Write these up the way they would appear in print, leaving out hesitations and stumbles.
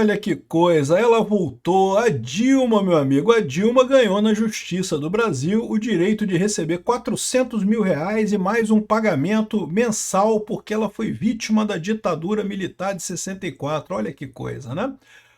Olha que coisa, ela voltou, a Dilma, meu amigo, a Dilma ganhou na Justiça do Brasil o direito de receber R$ 400 mil e mais um pagamento mensal porque ela foi vítima da ditadura militar de 64, olha que coisa, né?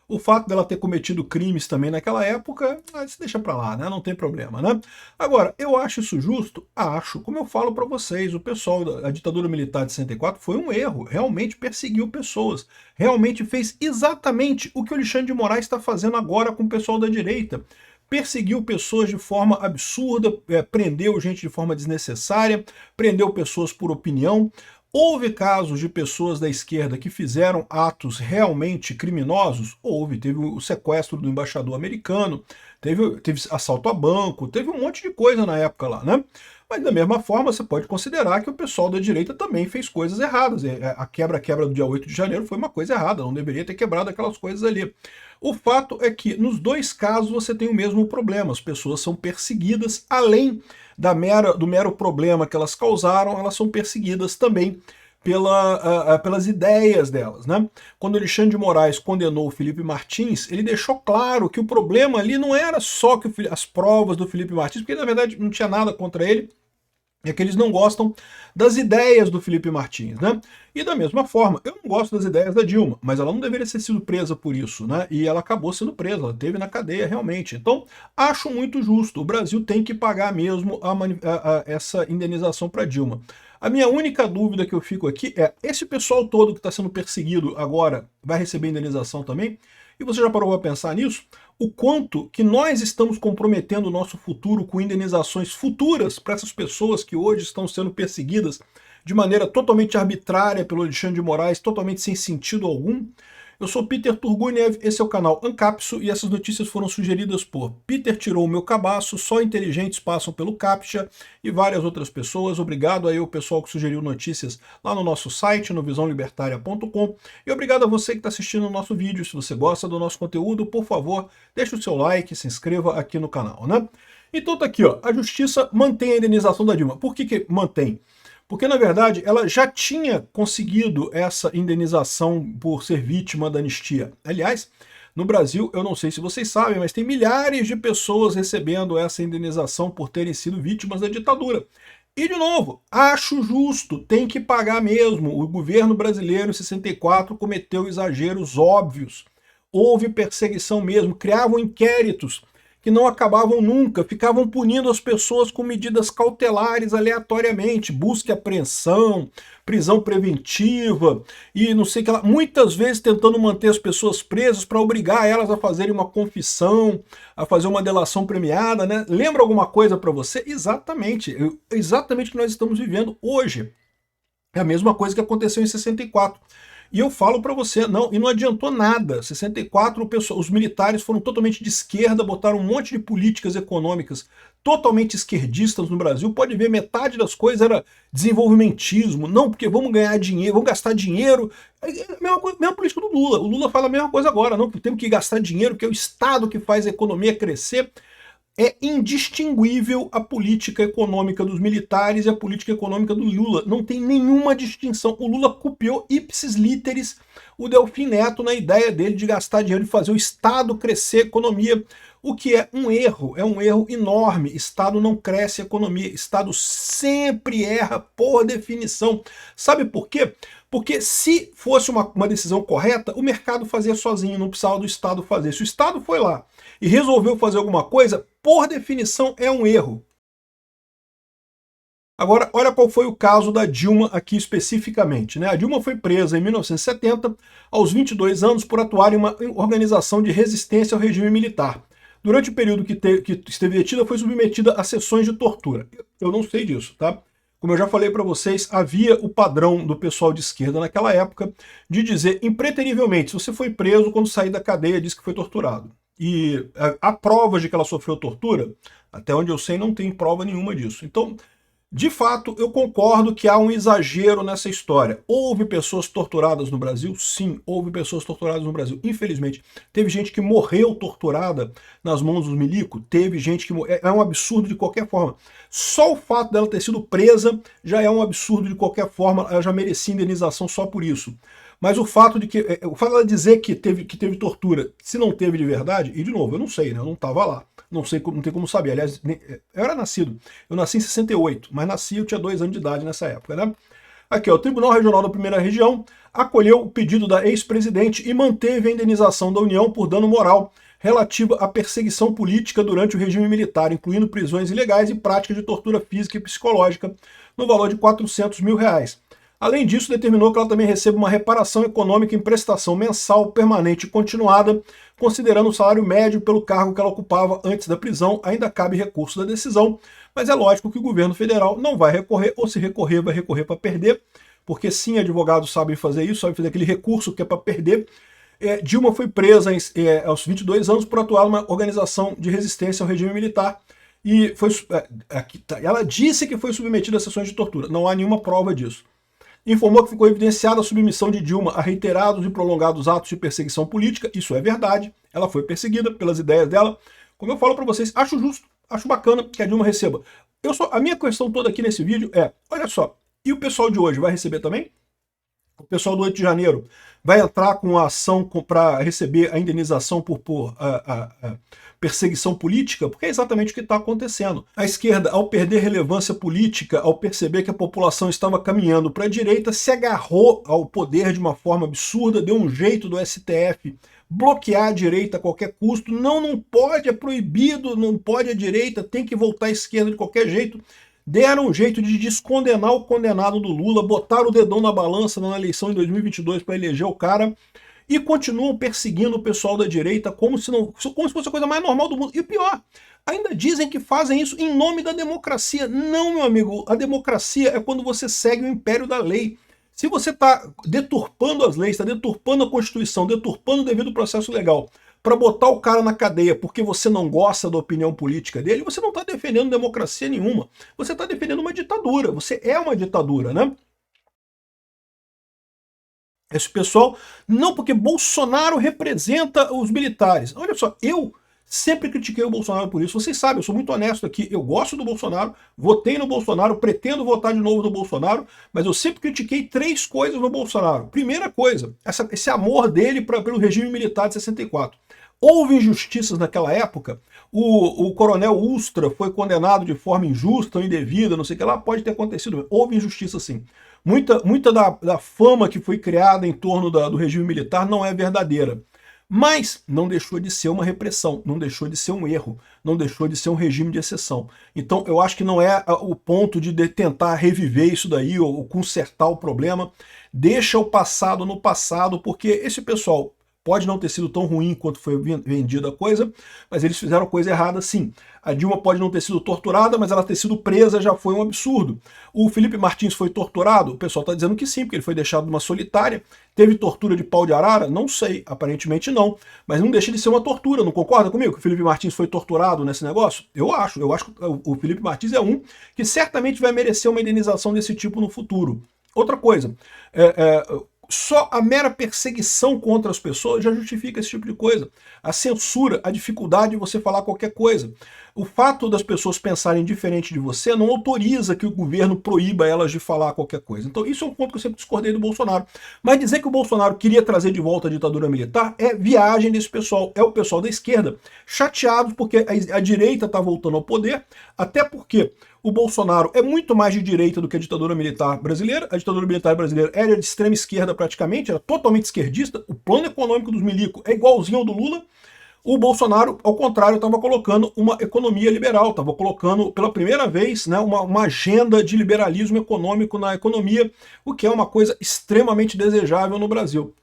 O fato dela ter cometido crimes também naquela época, se deixa pra lá, né? Não tem problema, né? Agora, eu acho isso justo? Acho. Como eu falo pra vocês, o pessoal da ditadura militar de 64 foi um erro, realmente perseguiu pessoas, realmente fez exatamente o que o Alexandre de Moraes está fazendo agora com o pessoal da direita. Perseguiu pessoas de forma absurda, prendeu gente de forma desnecessária, prendeu pessoas por opinião. Houve casos de pessoas da esquerda que fizeram atos realmente criminosos? Houve, teve o sequestro do embaixador americano, teve assalto a banco, teve um monte de coisa na época lá, né? Mas da mesma forma você pode considerar que o pessoal da direita também fez coisas erradas. A quebra do dia 8 de janeiro foi uma coisa errada, não deveria ter quebrado aquelas coisas ali. O fato é que nos dois casos você tem o mesmo problema, as pessoas são perseguidas, além do mero problema que elas causaram, elas são perseguidas também pelas ideias delas, né? Quando Alexandre de Moraes condenou o Felipe Martins, ele deixou claro que o problema ali não era só que as provas do Felipe Martins, porque na verdade não tinha nada contra ele, é que eles não gostam das ideias do Felipe Martins, né? E da mesma forma, eu não gosto das ideias da Dilma, mas ela não deveria ter sido presa por isso, né? E ela acabou sendo presa, ela esteve na cadeia realmente. Então, acho muito justo, o Brasil tem que pagar mesmo essa indenização para Dilma. A minha única dúvida que eu fico aqui é, esse pessoal todo que está sendo perseguido agora vai receber indenização também? E você já parou para pensar nisso? O quanto que nós estamos comprometendo o nosso futuro com indenizações futuras para essas pessoas que hoje estão sendo perseguidas de maneira totalmente arbitrária pelo Alexandre de Moraes, totalmente sem sentido algum? Eu sou Peter Turguniev, esse é o canal Ancapso e essas notícias foram sugeridas por Peter Tirou o Meu Cabaço, Só Inteligentes Passam pelo Captcha e várias outras pessoas. Obrigado aí ao pessoal que sugeriu notícias lá no nosso site, no visãolibertaria.com, e obrigado a você que está assistindo o nosso vídeo. Se você gosta do nosso conteúdo, por favor, deixe o seu like, se inscreva aqui no canal, né? Então tá aqui, ó, a Justiça mantém a indenização da Dilma. Por que mantém? Porque, na verdade, ela já tinha conseguido essa indenização por ser vítima da anistia. Aliás, no Brasil, eu não sei se vocês sabem, mas tem milhares de pessoas recebendo essa indenização por terem sido vítimas da ditadura. E, de novo, acho justo, tem que pagar mesmo. O governo brasileiro, em 64, cometeu exageros óbvios. Houve perseguição mesmo, criavam inquéritos que não acabavam nunca, ficavam punindo as pessoas com medidas cautelares aleatoriamente, busca e apreensão, prisão preventiva e não sei o que lá, muitas vezes tentando manter as pessoas presas para obrigar elas a fazerem uma confissão, a fazer uma delação premiada, né? Lembra alguma coisa para você? Exatamente o que nós estamos vivendo hoje. É a mesma coisa que aconteceu em 64. E eu falo para você, não, e não adiantou nada. 64, os militares foram totalmente de esquerda, botaram um monte de políticas econômicas totalmente esquerdistas no Brasil. Pode ver, metade das coisas era desenvolvimentismo. Não, porque vamos ganhar dinheiro, vamos gastar dinheiro. É a mesma política do Lula. O Lula fala a mesma coisa agora, não, que temos que gastar dinheiro, porque é o Estado que faz a economia crescer. É indistinguível a política econômica dos militares e a política econômica do Lula. Não tem nenhuma distinção. O Lula copiou ipsis literis o Delfim Neto na ideia dele de gastar dinheiro e fazer o Estado crescer a economia, o que é um erro enorme. Estado não cresce a economia, Estado sempre erra por definição. Sabe por quê? Porque se fosse uma decisão correta, o mercado fazia sozinho, não precisava do Estado fazer. Se o Estado foi lá e resolveu fazer alguma coisa, por definição é um erro. Agora, olha qual foi o caso da Dilma aqui especificamente, né? A Dilma foi presa em 1970, aos 22 anos, por atuar em uma organização de resistência ao regime militar. Durante o período que esteve detida, foi submetida a sessões de tortura. Eu não sei disso, tá? Como eu já falei para vocês, havia o padrão do pessoal de esquerda naquela época de dizer impreterivelmente, se você foi preso, quando sair da cadeia, diz que foi torturado. E há provas de que ela sofreu tortura? Até onde eu sei, não tem prova nenhuma disso. Então, de fato, eu concordo que há um exagero nessa história. Houve pessoas torturadas no Brasil? Sim, houve pessoas torturadas no Brasil. Infelizmente, teve gente que morreu torturada nas mãos dos milicos, teve gente que morreu. É um absurdo de qualquer forma. Só o fato dela ter sido presa já é um absurdo de qualquer forma, ela já merecia indenização só por isso. Mas o fato de que, o fato dela dizer que teve tortura, se não teve de verdade, e de novo, eu não sei, né? Eu não estava lá. Não sei, não tem como saber. Aliás, eu era nascido. Eu nasci em 68, mas nasci, eu tinha 2 anos de idade nessa época, né? Aqui, ó, o Tribunal Regional da Primeira Região acolheu o pedido da ex-presidente e manteve a indenização da União por dano moral relativa à perseguição política durante o regime militar, incluindo prisões ilegais e práticas de tortura física e psicológica, no valor de R$400 mil. Além disso, determinou que ela também receba uma reparação econômica em prestação mensal, permanente e continuada, considerando o salário médio pelo cargo que ela ocupava antes da prisão. Ainda cabe recurso da decisão, mas é lógico que o governo federal não vai recorrer, ou se recorrer, vai recorrer para perder, porque sim, advogados sabem fazer isso, sabem fazer aquele recurso que é para perder. Dilma foi presa aos 22 anos por atuar numa organização de resistência ao regime militar, e ela disse que foi submetida a sessões de tortura. Não há nenhuma prova disso. Informou que ficou evidenciada a submissão de Dilma a reiterados e prolongados atos de perseguição política. Isso é verdade. Ela foi perseguida pelas ideias dela. Como eu falo para vocês, acho justo, acho bacana que a Dilma receba. A minha questão toda aqui nesse vídeo é, olha só, e o pessoal de hoje vai receber também? O pessoal do 8 de janeiro vai entrar com a ação para receber a indenização por perseguição política? Porque é exatamente o que está acontecendo. A esquerda, ao perder relevância política, ao perceber que a população estava caminhando para a direita, se agarrou ao poder de uma forma absurda, deu um jeito do STF bloquear a direita a qualquer custo. Não pode, é proibido, não pode a direita, tem que voltar à esquerda de qualquer jeito. Deram um jeito de descondenar o condenado do Lula, botaram o dedão na balança na eleição de 2022 para eleger o cara, e continuam perseguindo o pessoal da direita como se fosse a coisa mais normal do mundo. E o pior, ainda dizem que fazem isso em nome da democracia. Não, meu amigo, a democracia é quando você segue o império da lei. Se você está deturpando as leis, está deturpando a Constituição, deturpando o devido processo legal, para botar o cara na cadeia porque você não gosta da opinião política dele, você não está defendendo democracia nenhuma. Você está defendendo uma ditadura. Você é uma ditadura, né? Esse pessoal, não, porque Bolsonaro representa os militares. Olha só, eu sempre critiquei o Bolsonaro por isso. Vocês sabem, eu sou muito honesto aqui. Eu gosto do Bolsonaro, votei no Bolsonaro, pretendo votar de novo no Bolsonaro, mas eu sempre critiquei 3 coisas no Bolsonaro. Primeira coisa, esse amor dele pelo regime militar de 64. Houve injustiças naquela época. O coronel Ustra foi condenado de forma injusta ou indevida, não sei o que lá, pode ter acontecido. Houve injustiça sim. Muita da fama que foi criada em torno do regime militar não é verdadeira. Mas não deixou de ser uma repressão, não deixou de ser um erro, não deixou de ser um regime de exceção. Então eu acho que não é o ponto de tentar reviver isso daí ou consertar o problema. Deixa o passado no passado, porque esse pessoal pode não ter sido tão ruim quanto foi vendida a coisa, mas eles fizeram a coisa errada sim. A Dilma pode não ter sido torturada, mas ela ter sido presa já foi um absurdo. O Felipe Martins foi torturado? O pessoal está dizendo que sim, porque ele foi deixado numa solitária. Teve tortura de pau de arara? Não sei, aparentemente não. Mas não deixa de ser uma tortura, não concorda comigo que o Felipe Martins foi torturado nesse negócio? Eu acho que o Felipe Martins é um que certamente vai merecer uma indenização desse tipo no futuro. Outra coisa, só a mera perseguição contra as pessoas já justifica esse tipo de coisa. A censura, a dificuldade de você falar qualquer coisa. O fato das pessoas pensarem diferente de você não autoriza que o governo proíba elas de falar qualquer coisa. Então isso é um ponto que eu sempre discordei do Bolsonaro. Mas dizer que o Bolsonaro queria trazer de volta a ditadura militar é viagem desse pessoal. É o pessoal da esquerda chateado porque a direita está voltando ao poder, até porque o Bolsonaro é muito mais de direita do que a ditadura militar brasileira. A ditadura militar brasileira era de extrema esquerda praticamente, era totalmente esquerdista. O plano econômico dos milicos é igualzinho ao do Lula. O Bolsonaro, ao contrário, estava colocando uma economia liberal, estava colocando pela primeira vez, né, uma agenda de liberalismo econômico na economia, o que é uma coisa extremamente desejável no Brasil.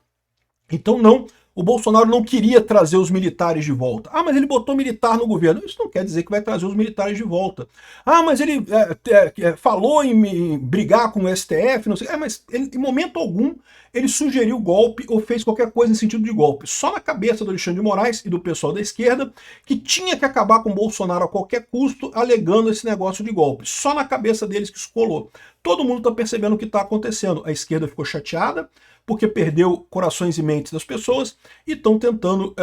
Então não, o Bolsonaro não queria trazer os militares de volta. Ah, mas ele botou militar no governo. Isso não quer dizer que vai trazer os militares de volta. Ah, mas ele falou em brigar com o STF, não sei. Mas ele, em momento algum ele sugeriu golpe ou fez qualquer coisa em sentido de golpe. Só na cabeça do Alexandre de Moraes e do pessoal da esquerda que tinha que acabar com o Bolsonaro a qualquer custo, alegando esse negócio de golpe. Só na cabeça deles que isso colou. Todo mundo está percebendo o que está acontecendo. A esquerda ficou chateada porque perdeu corações e mentes das pessoas e estão tentando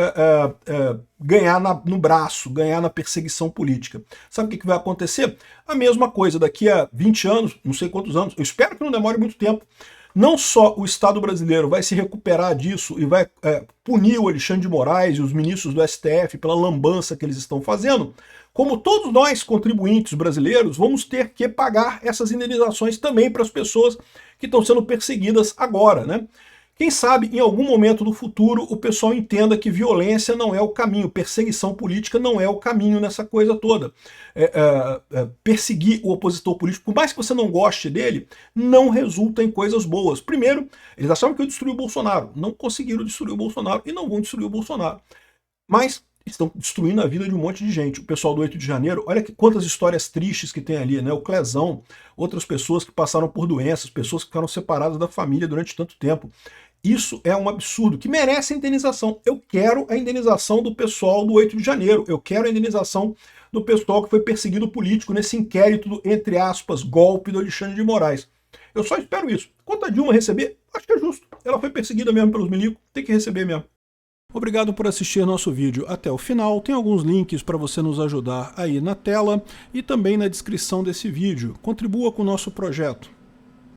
ganhar no braço, ganhar na perseguição política. Sabe o que vai acontecer? A mesma coisa, daqui a 20 anos, não sei quantos anos, eu espero que não demore muito tempo, Não só o Estado brasileiro vai se recuperar disso e vai punir o Alexandre de Moraes e os ministros do STF pela lambança que eles estão fazendo, como todos nós, contribuintes brasileiros, vamos ter que pagar essas indenizações também para as pessoas que estão sendo perseguidas agora, né? Quem sabe, em algum momento do futuro, o pessoal entenda que violência não é o caminho, perseguição política não é o caminho nessa coisa toda. Perseguir o opositor político, por mais que você não goste dele, não resulta em coisas boas. Primeiro, eles achavam que eu destruí o Bolsonaro. Não conseguiram destruir o Bolsonaro e não vão destruir o Bolsonaro. Mas estão destruindo a vida de um monte de gente. O pessoal do 8 de janeiro, olha quantas histórias tristes que tem ali, né? O Clezão, outras pessoas que passaram por doenças, pessoas que ficaram separadas da família durante tanto tempo. Isso é um absurdo, que merece a indenização. Eu quero a indenização do pessoal do 8 de janeiro, eu quero a indenização do pessoal que foi perseguido político nesse inquérito do, entre aspas, golpe do Alexandre de Moraes. Eu só espero isso. Quanto a Dilma receber, acho que é justo. Ela foi perseguida mesmo pelos milicos, tem que receber mesmo. Obrigado por assistir nosso vídeo até o final. Tem alguns links para você nos ajudar aí na tela e também na descrição desse vídeo. Contribua com o nosso projeto.